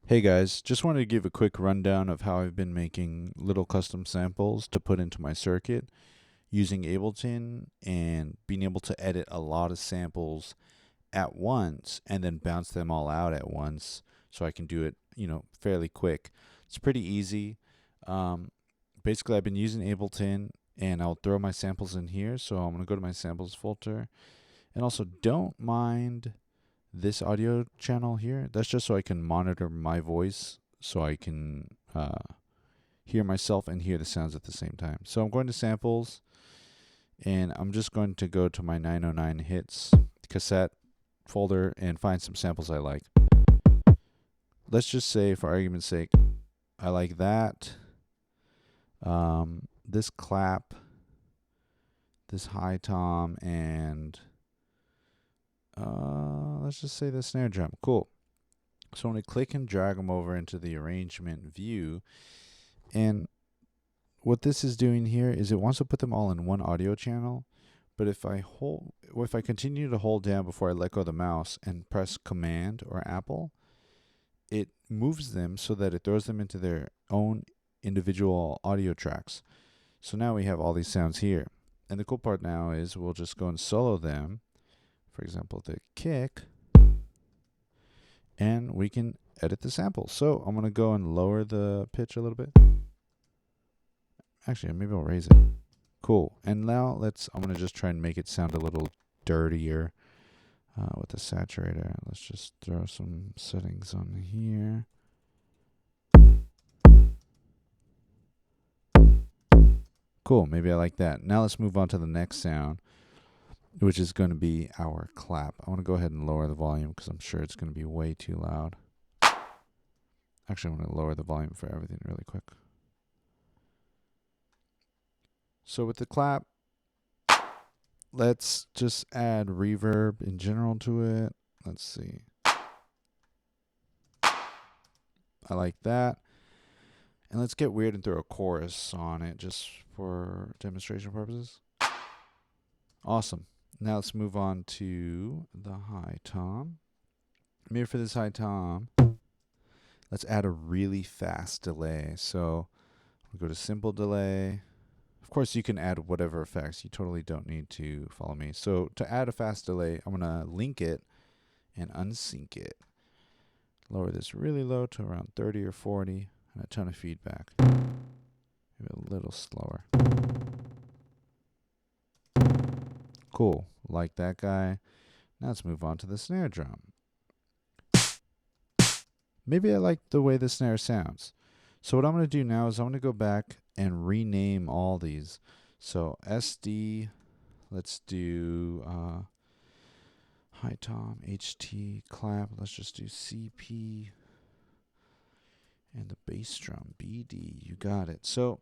Hey guys, just wanted to give a quick rundown of how I've been making little custom samples to put into my circuit using Ableton and being able to edit a lot of samples at once and then bounce them all out at once so I can do it, fairly quick. It's pretty easy. Um, Basically, I've been using Ableton and I'll throw my samples in here. So I'm going to go to my samples folder and also don't mind this audio channel here. That's just so I can monitor my voice so I can hear myself and hear the sounds at the same time. So I'm going to samples and I'm just going to go to my 909 hits cassette folder and find some samples I like. Let's just say, for argument's sake, I like that. This clap, this high tom, and let's just say the snare drum. Cool. So I'm going to click and drag them over into the arrangement view. And what this is doing here is it wants to put them all in one audio channel. But if I continue to hold down before I let go of the mouse and press Command or Apple, it moves them so that it throws them into their own individual audio tracks. So now we have all these sounds here. And the cool part now is we'll just go and solo them. For example, the kick. And we can edit the sample. So I'm going to go and lower the pitch a little bit. Actually, maybe I'll raise it. Cool. And now I'm going to just try and make it sound a little dirtier with the saturator. Let's just throw some settings on here. Cool. Maybe I like that. Now let's move on to the next sound, which is going to be our clap. I want to go ahead and lower the volume because I'm sure it's going to be way too loud. Actually, I'm going to lower the volume for everything really quick. So with the clap, let's just add reverb in general to it. Let's see. I like that. And let's get weird and throw a chorus on it just for demonstration purposes. Awesome. Now let's move on to the high tom. Maybe for this high tom, let's add a really fast delay. So we'll go to simple delay. Of course, you can add whatever effects. You totally don't need to follow me. So to add a fast delay, I'm going to link it and unsync it. Lower this really low to around 30 or 40 and a ton of feedback. Maybe a little slower. Cool. Like that guy. Now let's move on to the snare drum. Maybe I like the way the snare sounds. So what I'm going to do now is I'm going to go back and rename all these. So SD, let's do high tom, HT, clap. Let's just do CP. And the bass drum, BD. You got it. So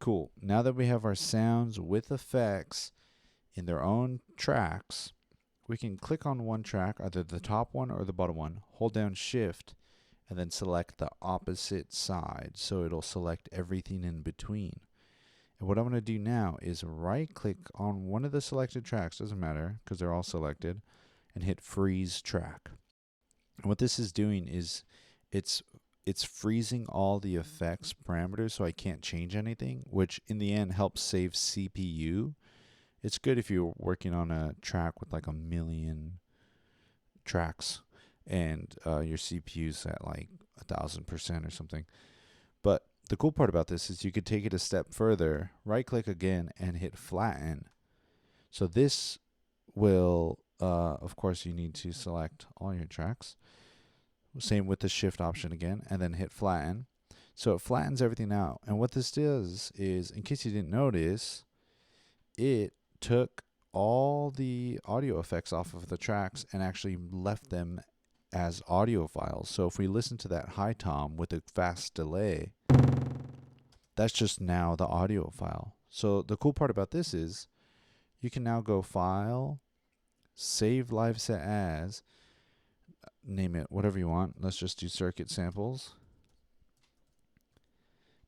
cool. Now that we have our sounds with effects in their own tracks, we can click on one track, either the top one or the bottom one, hold down Shift, and then select the opposite side. So it'll select everything in between. And what I'm going to do now is right click on one of the selected tracks, doesn't matter because they're all selected, and hit freeze track. And what this is doing is it's freezing all the effects parameters so I can't change anything, which in the end helps save CPU. It's good if you're working on a track with like 1,000,000 tracks and your CPU's at like 1,000% or something. But the cool part about this is you could take it a step further, right click again and hit flatten. So this will, of course you need to select all your tracks. Same with the shift option again, and then hit flatten. So it flattens everything out. And what this does is, in case you didn't notice, it took all the audio effects off of the tracks and actually left them as audio files. So if we listen to that high tom with a fast delay, that's just now the audio file. So the cool part about this is you can now go File, Save Live Set As, name it whatever you want. Let's just do circuit samples.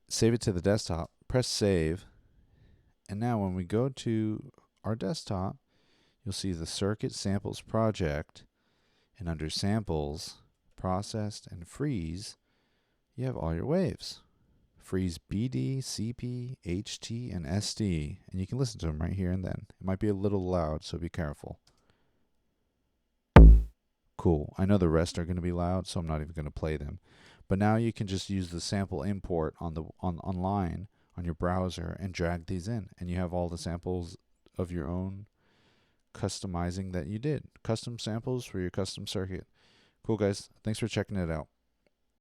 Save it to the desktop, press save, and now when we go to our desktop, you'll see the circuit samples project, and under samples, processed, and freeze, you have all your waves. Freeze BD, CP, HT, and SD. And you can listen to them right here and then. It might be a little loud, so be careful. Cool. I know the rest are going to be loud, so I'm not even going to play them. But now you can just use the sample import online on your browser and drag these in. And you have all the samples of your own customizing that you did. Custom samples for your custom circuit. Cool, guys. Thanks for checking it out.